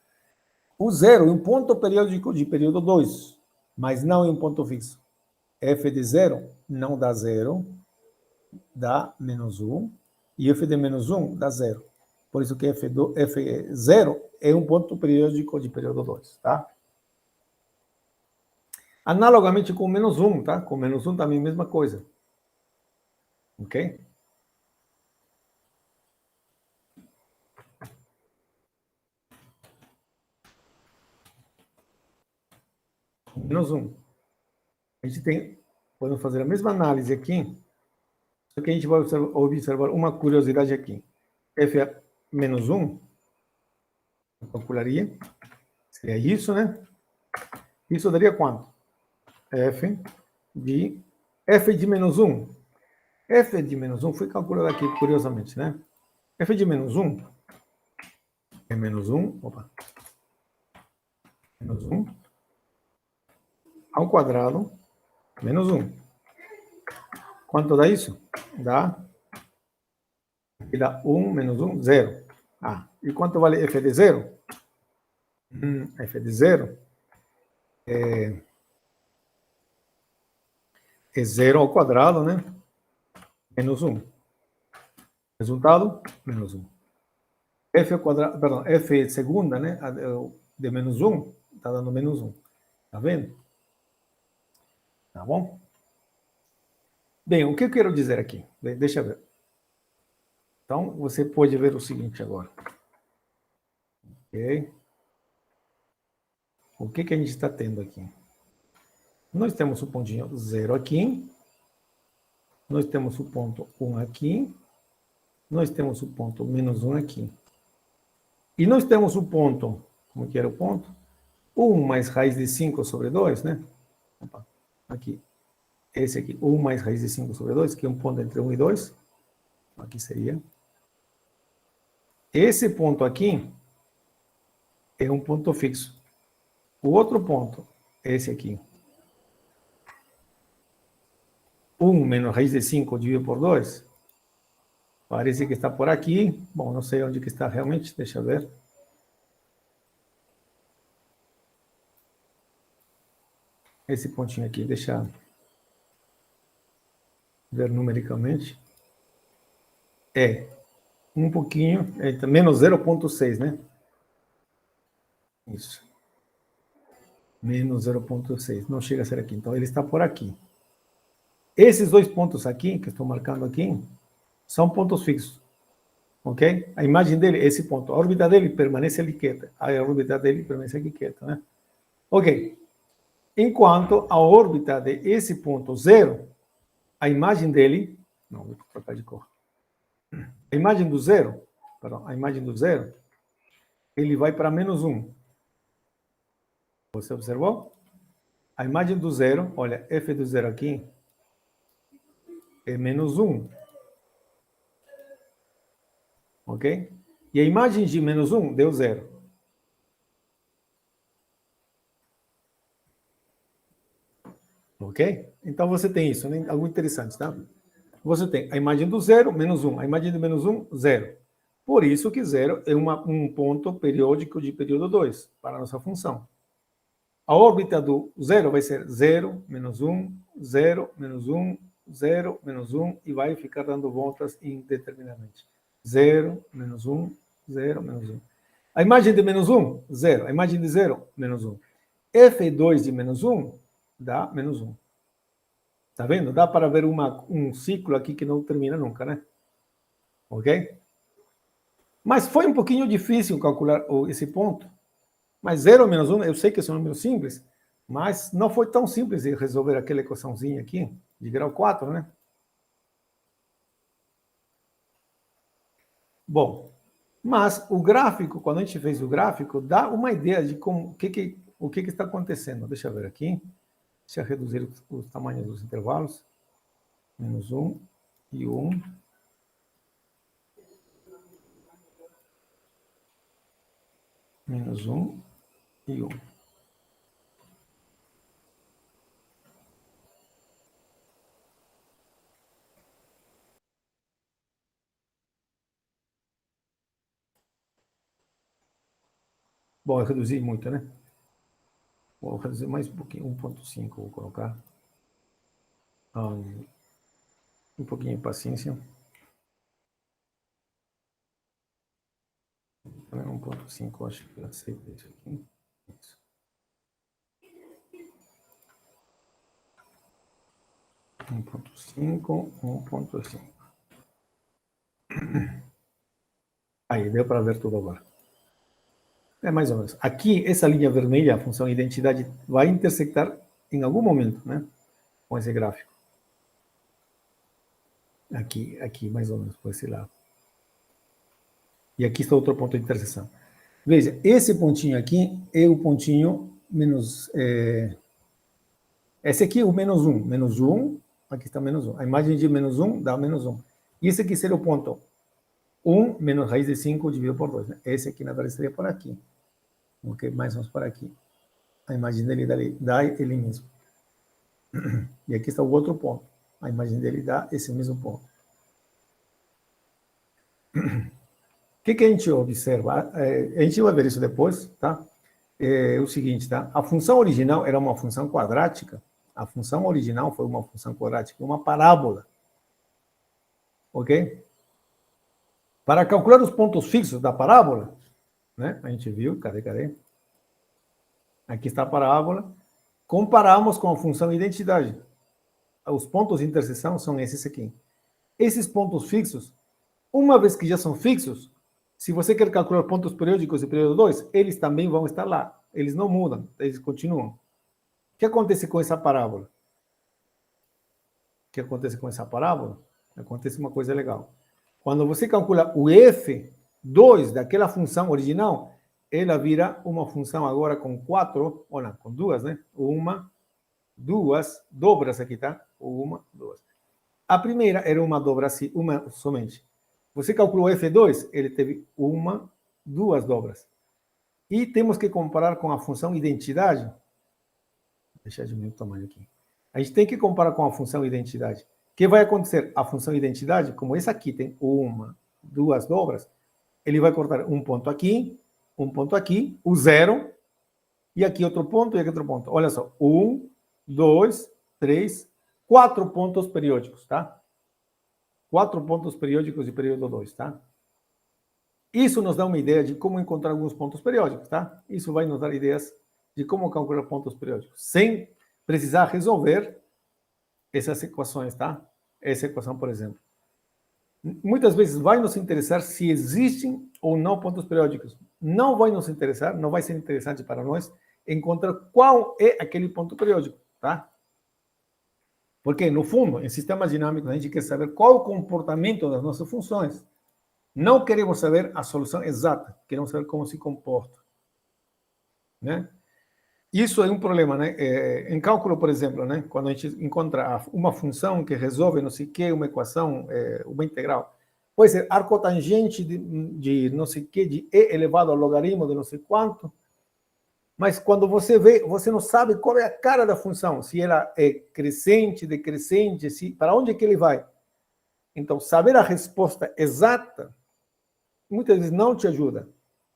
O 0 é um ponto periódico de período 2, mas não é um ponto fixo. F de 0 não dá 0, dá menos 1, e F de menos 1 dá 0. Por isso que F0 é um ponto periódico de período 2, tá? Analogamente com menos 1, tá? Com menos 1 também a mesma coisa. Ok? menos 1. A gente tem, podemos fazer a mesma análise aqui, só que a gente vai observar uma curiosidade aqui. F é menos 1, eu calcularia, seria isso, né? Isso daria quanto? F de menos 1. F de menos 1 foi calculado aqui, curiosamente, né? F de menos 1 é menos 1, menos 1 ao quadrado menos 1. Quanto dá isso? Dá 1 menos 1, 0. E quanto vale f de 0? F de 0 é 0 ao quadrado, né? Menos 1. Resultado, menos 1. F ao quadrado, perdão, f segunda, né? De menos 1, está dando menos 1. Tá vendo? Tá bom? Bem, o que eu quero dizer aqui? Deixa eu ver. Então, você pode ver o seguinte agora. Ok? O que a gente está tendo aqui? Nós temos o pontinho 0 aqui. Nós temos o ponto 1 aqui. Nós temos o ponto menos 1 aqui. E nós temos o ponto, como que era o ponto? 1 mais raiz de 5 sobre 2, né? Opa, aqui. Esse aqui, 1 mais raiz de 5 sobre 2, que é um ponto entre 1 e 2. Aqui seria. Esse ponto aqui é um ponto fixo. O outro ponto, esse aqui. 1 menos raiz de 5 dividido por 2. Parece que está por aqui. Bom, não sei onde que está realmente. Deixa eu ver. Esse pontinho aqui, deixa eu ver numericamente. É um pouquinho, menos 0,6, né? Isso. Menos 0,6. Não chega a ser aqui. Então, ele está por aqui. Esses dois pontos aqui, que estou marcando aqui, são pontos fixos. Ok? A imagem dele, esse ponto. A órbita dele permanece ali quieta. A órbita dele permanece aqui quieta, né? Ok. Enquanto a órbita desse ponto 0, a imagem dele... Não, vou trocar de cor. A imagem do 0, perdão, a imagem do 0, ele vai para menos 1. Você observou? A imagem do 0, olha, f do 0 aqui é menos 1. Ok? E a imagem de menos 1 deu 0. Ok? Então você tem isso, né? Algo interessante, tá? Você tem a imagem do 0, menos 1. A imagem do menos 1, 0. Por isso que 0 é um ponto periódico de período 2 para a nossa função. A órbita do 0 vai ser 0, menos 1, 0, menos 1, 0, menos 1, e vai ficar dando voltas indeterminadamente. 0, menos 1, 0, menos 1. A imagem de menos 1, 0. A imagem de 0, menos 1. F2 de menos 1 dá menos 1. Tá vendo? Dá para ver um ciclo aqui que não termina nunca, né? Ok? Mas foi um pouquinho difícil calcular esse ponto. Mas 0 menos 1, eu sei que são números simples, mas não foi tão simples de resolver aquela equaçãozinha aqui, de grau 4, né? Bom, mas o gráfico, quando a gente fez o gráfico, dá uma ideia de como, o que está acontecendo. Deixa eu ver aqui. Deixa eu reduzir os tamanhos dos intervalos. Menos 1 e 1. Menos 1 e 1. Bom, eu reduzi muito, né? Vou reduzir mais um pouquinho, 1,5 vou colocar. Um pouquinho de paciência. 1,5, acho que eu aceito isso aqui. Isso. 1,5, 1,5. Aí, deu para ver tudo agora. É mais ou menos. Aqui, essa linha vermelha, a função identidade, vai intersectar em algum momento, né? Com esse gráfico. Aqui, mais ou menos, por esse lado. E aqui está outro ponto de interseção. Veja, esse pontinho aqui é o pontinho menos... esse aqui é o menos 1. Menos 1, aqui está menos 1. A imagem de menos 1 dá menos 1. E esse aqui seria o ponto 1 menos raiz de 5 dividido por 2. Né? Esse aqui, na verdade, seria por aqui. Ok? Mais ou menos por aqui. A imagem dele dá ele mesmo. E aqui está o outro ponto. A imagem dele dá esse mesmo ponto. O que a gente observa? A gente vai ver isso depois, tá? É o seguinte, tá? A função original era uma função quadrática. A função original foi uma função quadrática, uma parábola. Ok? Para calcular os pontos fixos da parábola, né? A gente viu, cadê? Aqui está a parábola. Comparamos com a função identidade. Os pontos de interseção são esses aqui. Esses pontos fixos, uma vez que já são fixos, se você quer calcular pontos periódicos de período 2, eles também vão estar lá. Eles não mudam, eles continuam. O que acontece com essa parábola? O que acontece com essa parábola? Acontece uma coisa legal. Quando você calcula o f2 daquela função original, ela vira uma função agora com 4, ou não, com 2, né? Uma, 2 dobras aqui, tá? Uma, 2. A primeira era uma dobra assim, uma somente. Você calculou f2, ele teve uma, 2 dobras. E temos que comparar com a função identidade. Vou deixar diminuir o tamanho aqui. A gente tem que comparar com a função identidade. O que vai acontecer? A função identidade, como essa aqui tem uma, 2 dobras, ele vai cortar um ponto aqui, o 0, e aqui outro ponto e aqui outro ponto. Olha só, 1, 2, 3, 4 pontos periódicos, tá? 4 pontos periódicos de período 2, tá? Isso nos dá uma ideia de como encontrar alguns pontos periódicos, tá? Isso vai nos dar ideias de como calcular pontos periódicos, sem precisar resolver essas equações, tá? Essa equação, por exemplo. Muitas vezes vai nos interessar se existem ou não pontos periódicos. Não vai nos interessar, não vai ser interessante para nós encontrar qual é aquele ponto periódico, tá? Porque, no fundo, em sistemas dinâmicos, a gente quer saber qual é o comportamento das nossas funções. Não queremos saber a solução exata, queremos saber como se comporta. Né? Isso é um problema, né? Em cálculo, por exemplo, né? Quando a gente encontra uma função que resolve não sei o que, uma equação, uma integral, pode ser arcotangente de não sei o que, de e elevado ao logaritmo de não sei quanto, mas quando você vê, você não sabe qual é a cara da função, se ela é crescente, decrescente, para onde é que ele vai. Então, saber a resposta exata, muitas vezes não te ajuda.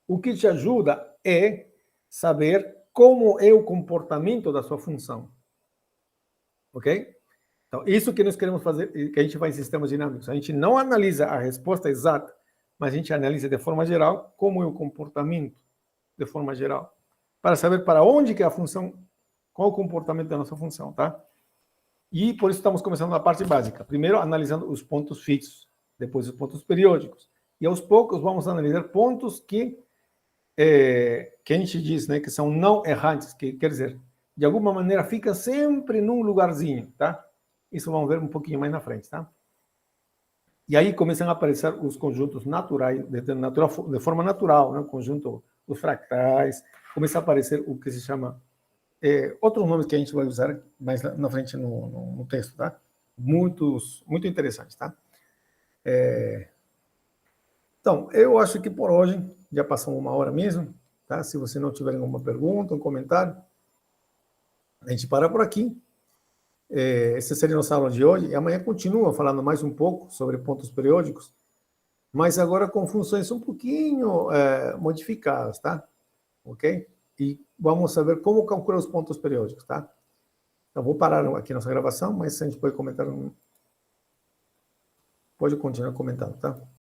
O que te ajuda é saber como é o comportamento da sua função. Ok? Então, isso que nós queremos fazer, que a gente faz em sistemas dinâmicos. A gente não analisa a resposta exata, mas a gente analisa de forma geral como é o comportamento de forma geral, para saber para onde que é a função, qual o comportamento da nossa função, tá? E por isso estamos começando na parte básica. Primeiro, analisando os pontos fixos, depois os pontos periódicos. E aos poucos vamos analisar pontos que a gente diz, né, que são não errantes, que quer dizer, de alguma maneira fica sempre num lugarzinho, tá? Isso vamos ver um pouquinho mais na frente, tá? E aí começam a aparecer os conjuntos naturais, de forma natural, né? O conjunto dos fractais, começa a aparecer o que se chama, outros nomes que a gente vai usar mais na frente no texto, tá? Muito interessantes, tá? Então, eu acho que por hoje já passou 1 hora mesmo, tá? Se você não tiver nenhuma pergunta, um comentário, a gente para por aqui. Essa seria a nossa aula de hoje. E amanhã continua falando mais um pouco sobre pontos periódicos, mas agora com funções um pouquinho modificadas, tá? Ok? E vamos saber como calcular os pontos periódicos, tá? Então, vou parar aqui nossa gravação, mas a gente pode comentar. Pode continuar comentando, tá?